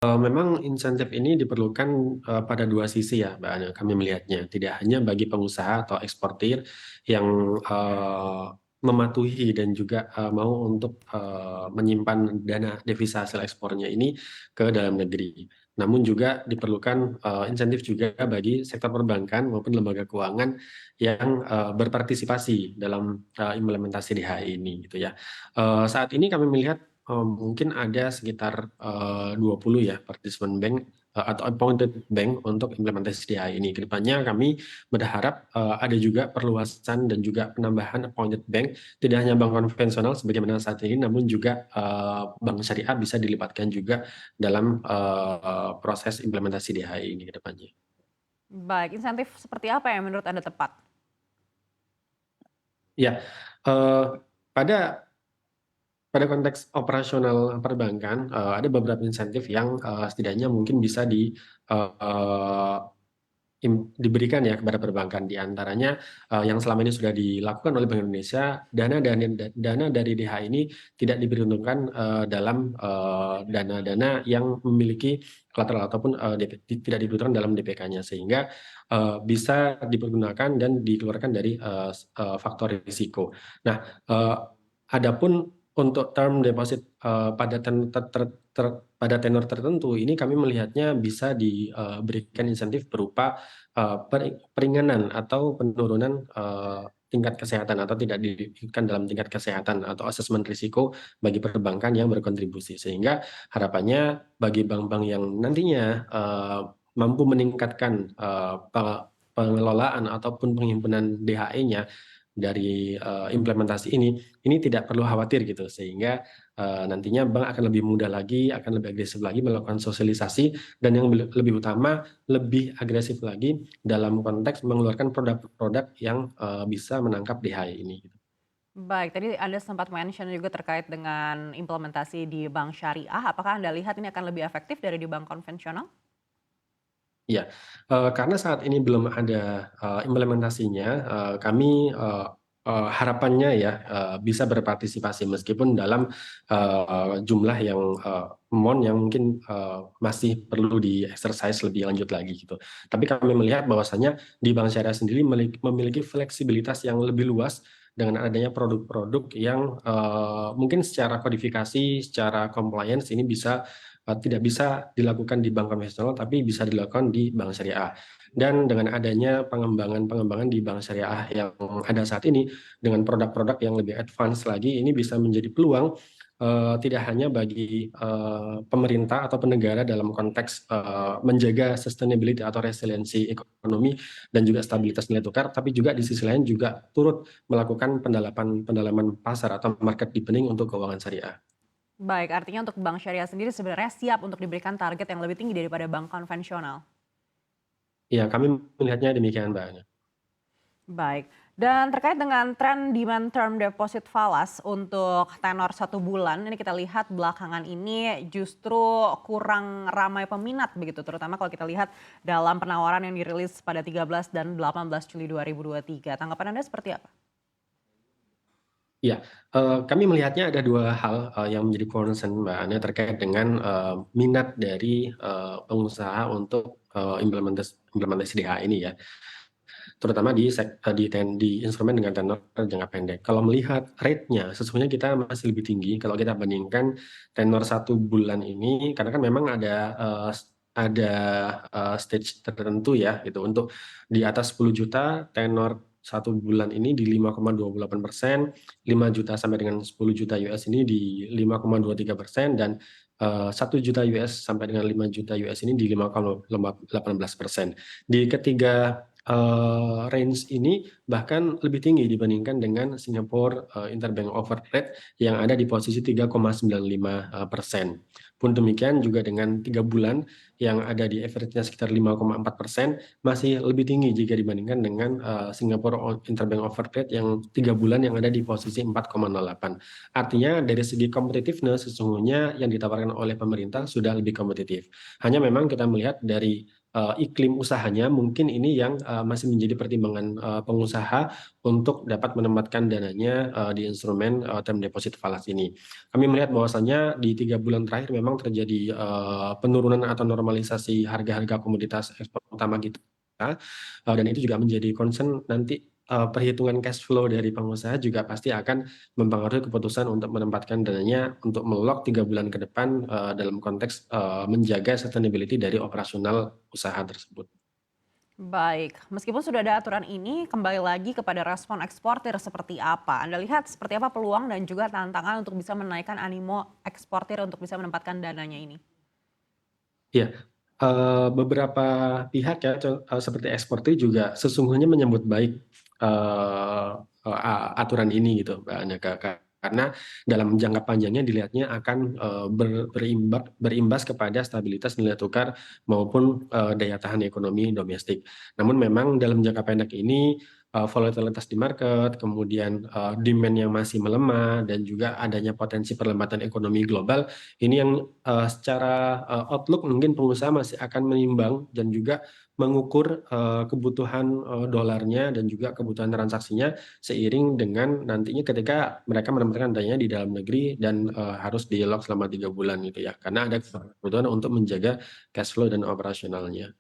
Memang insentif ini diperlukan pada dua sisi ya, Mbak Ana, kami melihatnya. Tidak hanya bagi pengusaha atau eksportir yang mematuhi dan juga mau untuk menyimpan dana devisa hasil ekspornya ini ke dalam negeri. Namun juga diperlukan insentif juga bagi sektor perbankan maupun lembaga keuangan yang berpartisipasi dalam implementasi DHI ini, gitu ya. Saat ini kami melihat mungkin ada sekitar 20 ya participant bank atau appointed bank untuk implementasi DI ini. Kedepannya kami berharap ada juga perluasan dan juga penambahan appointed bank, tidak hanya bank konvensional sebagaimana saat ini, namun juga bank syariah bisa dilibatkan juga dalam proses implementasi DHI ini ke depannya. Baik, insentif seperti apa yang menurut Anda tepat? Ya, eh, pada pada konteks operasional perbankan, ada beberapa insentif yang setidaknya mungkin bisa eh, diberikan ya kepada perbankan. Di antaranya yang selama ini sudah dilakukan oleh Bank Indonesia, dana dari DH ini tidak diperuntukkan dalam dana-dana yang memiliki kolateral ataupun tidak diperuntukkan dalam DPK-nya, sehingga bisa dipergunakan dan dikeluarkan dari faktor risiko. Nah, adapun untuk term deposit pada tenor tertentu ini kami melihatnya bisa diberikan insentif berupa peringanan atau penurunan tingkat kesehatan atau tidak diikutkan dalam tingkat kesehatan atau asesmen risiko bagi perbankan yang berkontribusi, sehingga harapannya bagi bank-bank yang nantinya mampu meningkatkan pengelolaan ataupun penghimpunan DHE-nya dari implementasi ini tidak perlu khawatir gitu, sehingga nantinya bank akan lebih mudah lagi, akan lebih agresif lagi melakukan sosialisasi, dan yang lebih utama lebih agresif lagi dalam konteks mengeluarkan produk-produk yang bisa menangkap DHI ini. Baik, tadi Anda sempat mention juga terkait dengan implementasi di bank syariah. Apakah Anda lihat ini akan lebih efektif dari di bank konvensional? Ya, karena saat ini belum ada implementasinya, kami harapannya ya bisa berpartisipasi meskipun dalam jumlah yang amount yang mungkin masih perlu di exercise lebih lanjut lagi gitu. Tapi kami melihat bahwasanya di Bank Syariah sendiri memiliki fleksibilitas yang lebih luas dengan adanya produk-produk yang mungkin secara kodifikasi, secara compliance ini tidak bisa dilakukan di bank konvensional, tapi bisa dilakukan di bank syariah. Dan dengan adanya pengembangan-pengembangan di bank syariah yang ada saat ini, dengan produk-produk yang lebih advance lagi, ini bisa menjadi peluang tidak hanya bagi pemerintah atau negara dalam konteks menjaga sustainability atau resiliensi ekonomi dan juga stabilitas nilai tukar, tapi juga di sisi lain juga turut melakukan pendalaman pasar atau market deepening untuk keuangan syariah. Baik, artinya untuk bank syariah sendiri sebenarnya siap untuk diberikan target yang lebih tinggi daripada bank konvensional. Ya, kami melihatnya demikian, Mbak Ana. Baik, dan terkait dengan tren demand term deposit falas untuk tenor 1 bulan, ini kita lihat belakangan ini justru kurang ramai peminat begitu, terutama kalau kita lihat dalam penawaran yang dirilis pada 13 dan 18 Juli 2023. Tanggapan Anda seperti apa? Ya, kami melihatnya ada dua hal yang menjadi concern Mbak Ane terkait dengan minat dari pengusaha untuk implementasi DH ini ya, terutama di instrumen dengan tenor jangka pendek. Kalau melihat rate-nya, sesungguhnya kita masih lebih tinggi kalau kita bandingkan tenor 1 bulan ini, karena kan memang ada stage tertentu ya gitu. Untuk di atas 10 juta tenor 1 bulan ini di 5,28%, 5 juta sampai dengan 10 juta US ini di 5,23%, dan 1 juta US sampai dengan 5 juta US ini di 5,18%. Di ketiga range ini bahkan lebih tinggi dibandingkan dengan Singapore Interbank Offered Rate yang ada di posisi 3,95%. Pun demikian juga dengan 3 bulan yang ada di average-nya sekitar 5,4%, masih lebih tinggi jika dibandingkan dengan Singapore Interbank Offered Rate yang 3 bulan yang ada di posisi 4,08. Artinya dari segi competitiveness sesungguhnya yang ditawarkan oleh pemerintah sudah lebih kompetitif. Hanya memang kita melihat dari iklim usahanya, mungkin ini yang masih menjadi pertimbangan pengusaha untuk dapat menempatkan dananya di instrumen term deposit falas ini. Kami melihat bahwasannya di 3 bulan terakhir memang terjadi penurunan atau normalisasi harga-harga komoditas ekspor utama kita, dan itu juga menjadi concern nanti. Perhitungan cash flow dari pengusaha juga pasti akan mempengaruhi keputusan untuk menempatkan dananya untuk melok 3 bulan ke depan dalam konteks menjaga sustainability dari operasional usaha tersebut. Baik, meskipun sudah ada aturan ini, kembali lagi kepada respon eksportir seperti apa. Anda lihat seperti apa peluang dan juga tantangan untuk bisa menaikkan animo eksportir untuk bisa menempatkan dananya ini? Ya, beberapa pihak ya, seperti eksportir juga sesungguhnya menyambut baik aturan ini gitu, Mbak Aneka. Karena dalam jangka panjangnya dilihatnya akan berimbas kepada stabilitas nilai tukar maupun daya tahan ekonomi domestik. Namun memang dalam jangka pendek ini volatilitas di market, kemudian demand yang masih melemah, dan juga adanya potensi perlambatan ekonomi global, ini yang secara outlook mungkin pengusaha masih akan menimbang dan juga mengukur kebutuhan dolarnya dan juga kebutuhan transaksinya seiring dengan nantinya ketika mereka menempatkan dananya di dalam negeri dan harus di lock selama 3 bulan gitu ya, karena ada kebutuhan untuk menjaga cash flow dan operasionalnya.